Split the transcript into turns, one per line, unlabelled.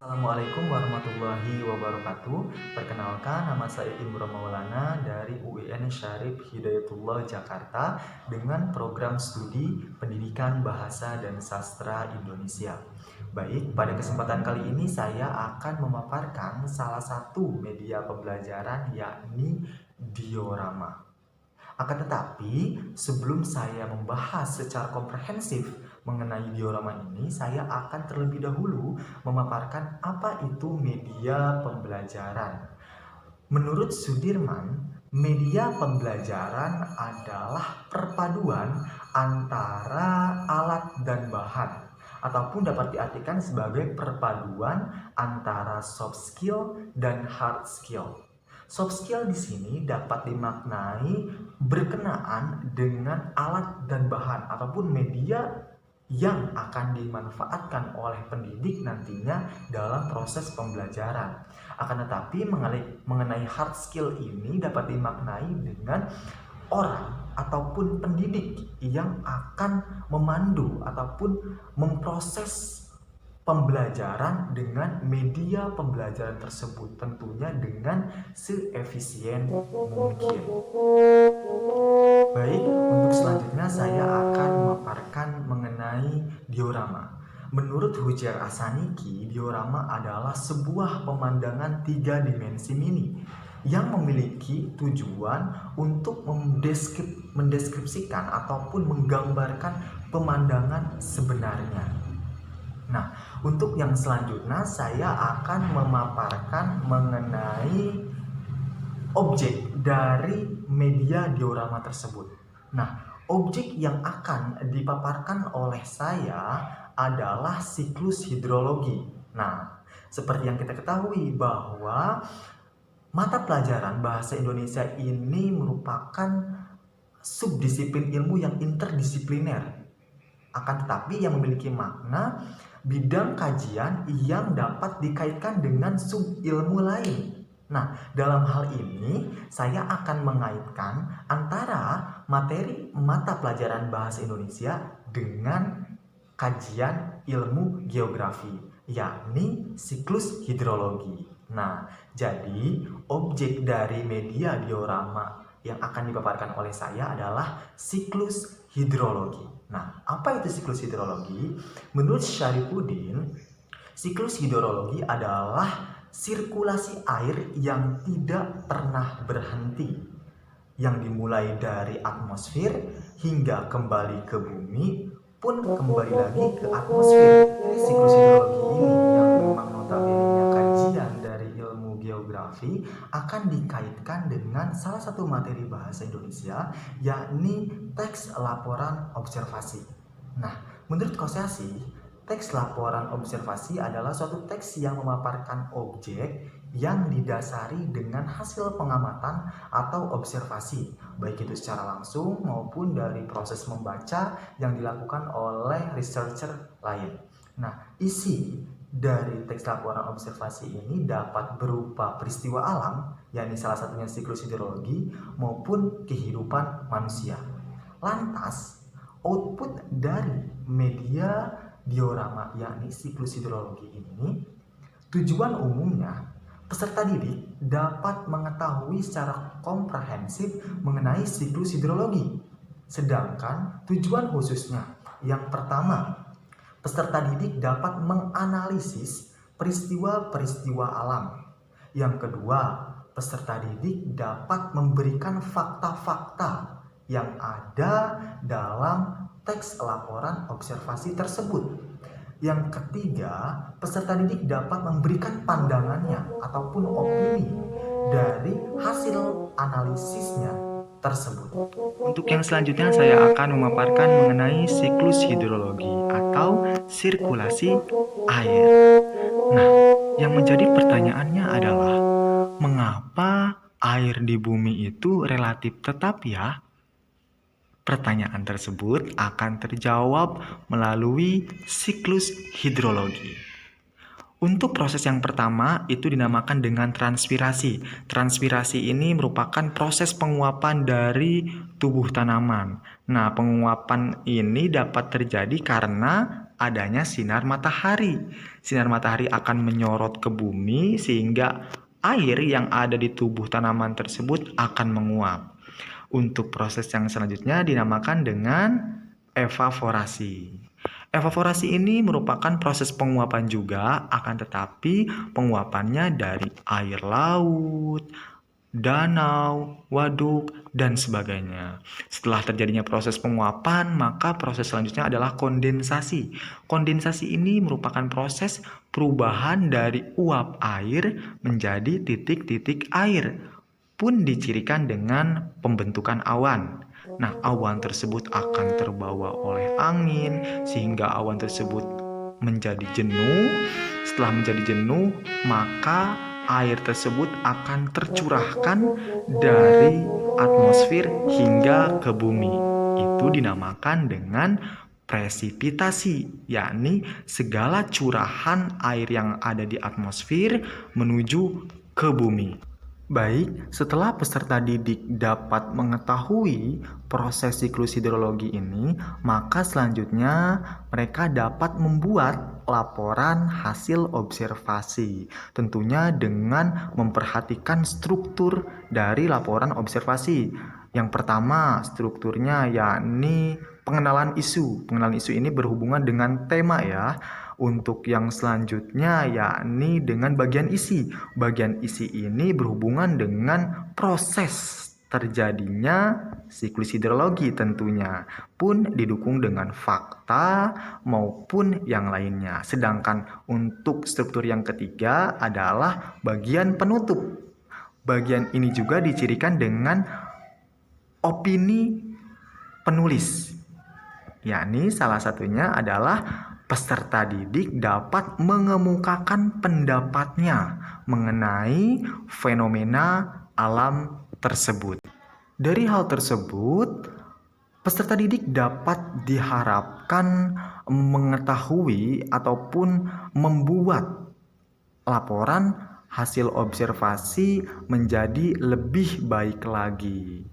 Assalamualaikum warahmatullahi wabarakatuh. Perkenalkan, nama saya Imron Maulana dari UIN Syarif Hidayatullah Jakarta dengan program studi Pendidikan Bahasa dan Sastra Indonesia. Baik, pada kesempatan kali ini saya akan memaparkan salah satu media pembelajaran yakni diorama. Akan tetapi, sebelum saya membahas secara komprehensif mengenai diorama ini, saya akan terlebih dahulu memaparkan apa itu media pembelajaran. Menurut Sudirman, media pembelajaran adalah perpaduan antara alat dan bahan, ataupun dapat diartikan sebagai perpaduan antara soft skill dan hard skill. Soft skill di sini dapat dimaknai berkenaan dengan alat dan bahan ataupun media yang akan dimanfaatkan oleh pendidik nantinya dalam proses pembelajaran. Akan tetapi mengenai hard skill ini dapat dimaknai dengan orang ataupun pendidik yang akan memandu ataupun memproses pembelajaran dengan media pembelajaran tersebut, tentunya dengan seefisien mungkin. Baik, untuk selanjutnya saya akan memaparkan mengenai diorama. Menurut Hujair Asaniki, diorama adalah sebuah pemandangan 3 dimensi mini yang memiliki tujuan untuk mendeskripsikan ataupun menggambarkan pemandangan sebenarnya. Nah, untuk yang selanjutnya saya akan memaparkan mengenai objek dari media diorama tersebut. Nah, objek yang akan dipaparkan oleh saya adalah siklus hidrologi. Nah, seperti yang kita ketahui bahwa mata pelajaran bahasa Indonesia ini merupakan subdisiplin ilmu yang interdisipliner. Akan tetapi yang memiliki makna bidang kajian yang dapat dikaitkan dengan sub-ilmu lain. Nah, dalam hal ini saya akan mengaitkan antara materi mata pelajaran bahasa Indonesia dengan kajian ilmu geografi, yakni siklus hidrologi. Nah, jadi objek dari media diorama yang akan dipaparkan oleh saya adalah siklus hidrologi. Nah, apa itu siklus hidrologi? Menurut Syarifuddin, siklus hidrologi adalah sirkulasi air yang tidak pernah berhenti, yang dimulai dari atmosfer hingga kembali ke bumi pun kembali lagi ke atmosfer. Jadi siklus hidrologi ini yang memang notabene kajian dari ilmu geografi akan dikaitkan dengan salah satu materi bahasa Indonesia, yakni teks laporan observasi. Nah, menurut Kosasi, teks laporan observasi adalah suatu teks yang memaparkan objek yang didasari dengan hasil pengamatan atau observasi, baik itu secara langsung maupun dari proses membaca yang dilakukan oleh researcher lain. Nah, isi dari teks laporan observasi ini dapat berupa peristiwa alam, yakni salah satunya siklus hidrologi, maupun kehidupan manusia. Lantas, output dari media diorama yakni siklus hidrologi ini, tujuan umumnya peserta didik dapat mengetahui secara komprehensif mengenai siklus hidrologi. Sedangkan tujuan khususnya yang pertama, peserta didik dapat menganalisis peristiwa-peristiwa alam. Yang kedua, peserta didik dapat memberikan fakta-fakta yang ada dalam teks laporan observasi tersebut. Yang ketiga, peserta didik dapat memberikan pandangannya ataupun opini dari hasil analisisnya tersebut. Untuk yang selanjutnya saya akan memaparkan mengenai siklus hidrologi atau sirkulasi air. Nah, yang menjadi pertanyaannya adalah mengapa air di bumi itu relatif tetap ya? Pertanyaan tersebut akan terjawab melalui siklus hidrologi. Untuk proses yang pertama itu dinamakan dengan transpirasi. Transpirasi ini merupakan proses penguapan dari tubuh tanaman. Nah, penguapan ini dapat terjadi karena adanya sinar matahari. Sinar matahari akan menyorot ke bumi sehingga air yang ada di tubuh tanaman tersebut akan menguap. Untuk proses yang selanjutnya dinamakan dengan evaporasi. Evaporasi ini merupakan proses penguapan juga, akan tetapi penguapannya dari air laut, danau, waduk, dan sebagainya. Setelah terjadinya proses penguapan, maka proses selanjutnya adalah kondensasi. Kondensasi ini merupakan proses perubahan dari uap air menjadi titik-titik air, pun dicirikan dengan pembentukan awan. Nah, awan tersebut akan terbawa oleh angin sehingga awan tersebut menjadi jenuh. Setelah menjadi jenuh, maka air tersebut akan tercurahkan dari atmosfer hingga ke bumi. Itu dinamakan dengan presipitasi, yakni segala curahan air yang ada di atmosfer menuju ke bumi. Baik, setelah peserta didik dapat mengetahui proses siklus hidrologi ini, maka selanjutnya mereka dapat membuat laporan hasil observasi. Tentunya dengan memperhatikan struktur dari laporan observasi. Yang pertama, strukturnya yakni pengenalan isu. Pengenalan isu ini berhubungan dengan tema ya. Untuk yang selanjutnya yakni dengan bagian isi. Bagian isi ini berhubungan dengan proses terjadinya siklus hidrologi tentunya, pun didukung dengan fakta maupun yang lainnya. Sedangkan untuk struktur yang ketiga adalah bagian penutup. Bagian ini juga dicirikan dengan opini penulis, yakni salah satunya adalah peserta didik dapat mengemukakan pendapatnya mengenai fenomena alam tersebut. Dari hal tersebut, peserta didik dapat diharapkan mengetahui ataupun membuat laporan hasil observasi menjadi lebih baik lagi.